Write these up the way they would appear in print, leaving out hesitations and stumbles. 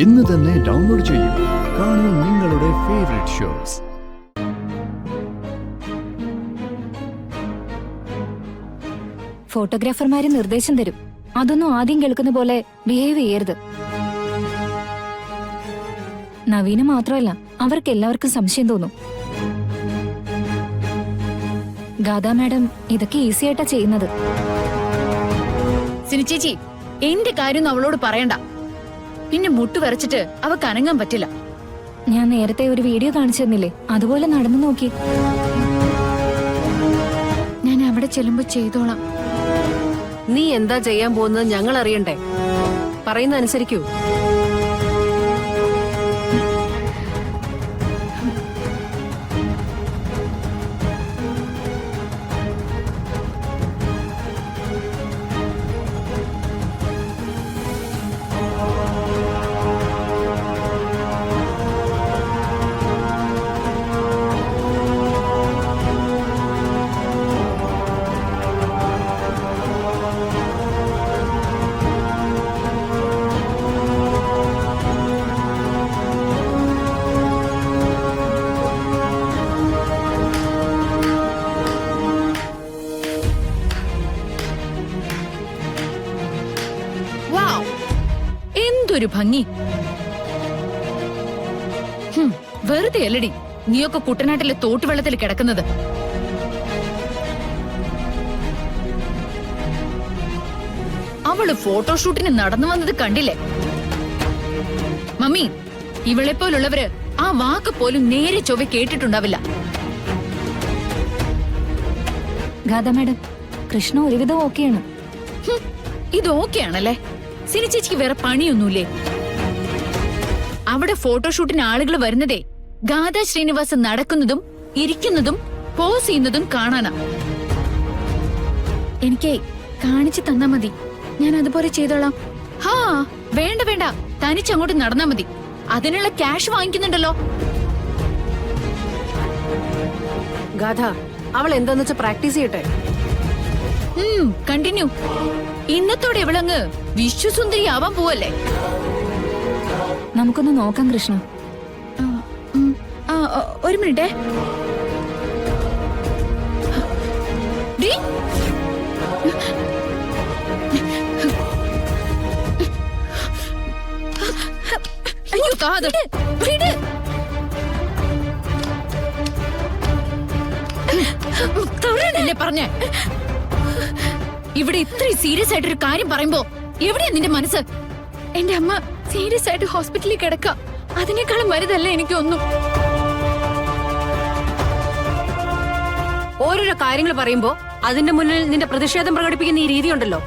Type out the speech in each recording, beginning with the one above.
ഇന്ന് തന്നെ ഡൗൺലോഡ് ചെയ്യൂ. കാണൂ നിങ്ങളുടെ ഫേവറേറ്റ് ഷോസ്. ഫോട്ടോഗ്രാഫർമാര് നിർദ്ദേശം തരും. അതൊന്നും ആദ്യം കേൾക്കുന്ന പോലെ ബിഹേവ് ചെയ്യരുത്. നവീന് മാത്രമല്ല, അവർക്ക് എല്ലാവർക്കും സംശയം തോന്നും. ഗാഥാ മാഡം ഇതൊക്കെ ഈസി ആയിട്ടാ ചെയ്യുന്നത്. സിനി ചേച്ചി, എന്റെ കാര്യം അവളോട് പറയണ്ട. പിന്നെ മുട്ടു വരച്ചിട്ട് അവക്ക് അനങ്ങാൻ പറ്റില്ല. ഞാൻ നേരത്തെ ഒരു വീഡിയോ കാണിച്ചു തന്നില്ലേ, അതുപോലെ നടന്നു നോക്കി. ഞാൻ അവിടെ ചെല്ലുമ്പോ ചെയ്തോളാം. നീ എന്താ ചെയ്യാൻ പോകുന്നത് ഞങ്ങൾ അറിയണ്ടേ? പറയുന്ന അനുസരിക്കൂ. എന്തൊരു ഭംഗി! വെറുതെ അല്ലടി നീയൊക്കെ കുട്ടനാട്ടിലെ തോട്ടുവെള്ളത്തിൽ കിടക്കുന്നത്. അവള് ഫോട്ടോഷൂട്ടിന് നടന്നു വന്നത് കണ്ടില്ലേ? മമ്മി, ഇവളെ പോലുള്ളവര് ആ വാക്ക് പോലും നേരെ ചൊവ്വ കേട്ടിട്ടുണ്ടാവില്ല. ഗാഥാ മാഡം, കൃഷ്ണ ഒരുവിധം ഓക്കെയാണ്. ഇത് ഓക്കെയാണല്ലേ? സിനി ചേച്ചിക്ക് വേറെ പണിയൊന്നുമില്ലേ? അവിടെ ഫോട്ടോഷൂട്ടിന് ആളുകൾ വരുന്നതേ ഗാഥാ ശ്രീനിവാസൻ നടക്കുന്നതും ഇരിക്കുന്നതും പോസ് ചെയ്യുന്നതും കാണാനാ. എനിക്ക് കാണിച്ചു തന്നാ മതി, ഞാൻ അതുപോലെ ചെയ്തോളാം. ഹാ, വേണ്ട വേണ്ട, തനിച്ചങ്ങോട്ട് നടന്നാ മതി. അതിനുള്ള ക്യാഷ് വാങ്ങിക്കുന്നുണ്ടല്ലോ. ഗാഥ, അവൾ എന്താന്ന് വെച്ചാ പ്രാക്ടീസ് ചെയ്യട്ടെ. കണ്ടിന്യൂ. ഇന്നത്തോടെ ഇവളങ്ങ് വിശ്വസുന്ദരി ആവാൻ പോവല്ലേ? നമുക്കൊന്ന് നോക്കാം കൃഷ്ണ. ഒരു മിനിറ്റേ. അയ്യോ, കാത് വിട്. തൊഴാനല്ലേ പറഞ്ഞേ? ഇവിടെ ഇത്രയും സീരിയസ് ആയിട്ടൊരു കാര്യം പറയുമ്പോ എവിടെയാ നിന്റെ മനസ്സ്? എന്റെ അമ്മ സീരിയസ് ആയിട്ട് ഹോസ്പിറ്റലിൽ കിടക്ക. അതിനേക്കാളും വലുതല്ല എനിക്കൊന്നും. ഓരോരോ കാര്യങ്ങൾ പറയുമ്പോ അതിന്റെ മുന്നിൽ നിന്റെ പ്രതിഷേധം പ്രകടിപ്പിക്കുന്ന ഈ രീതി ഉണ്ടല്ലോ,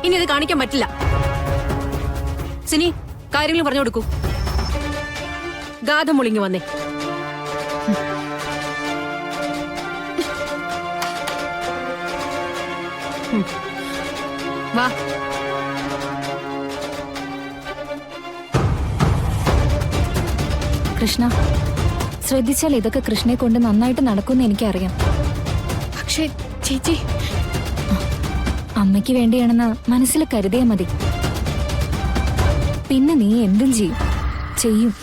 ഇനി അത് കാണിക്കാൻ പറ്റില്ല. സിനി, കാര്യങ്ങൾ പറഞ്ഞു കൊടുക്കൂ. ഗാഥ മുളിങ്ങി വന്നേ. വാ. കൃഷ്ണ, ശ്രദ്ധിച്ചാൽ ഇതൊക്കെ കൃഷ്ണയെ കൊണ്ട് നന്നായിട്ട് നടക്കുമെന്ന് എനിക്കറിയാം. പക്ഷേ ചേച്ചി, അമ്മയ്ക്ക് വേണ്ടിയാണെന്ന് മനസ്സിൽ കരുതിയാ മതി. പിന്നെ നീ എന്തും ചെയ്യും.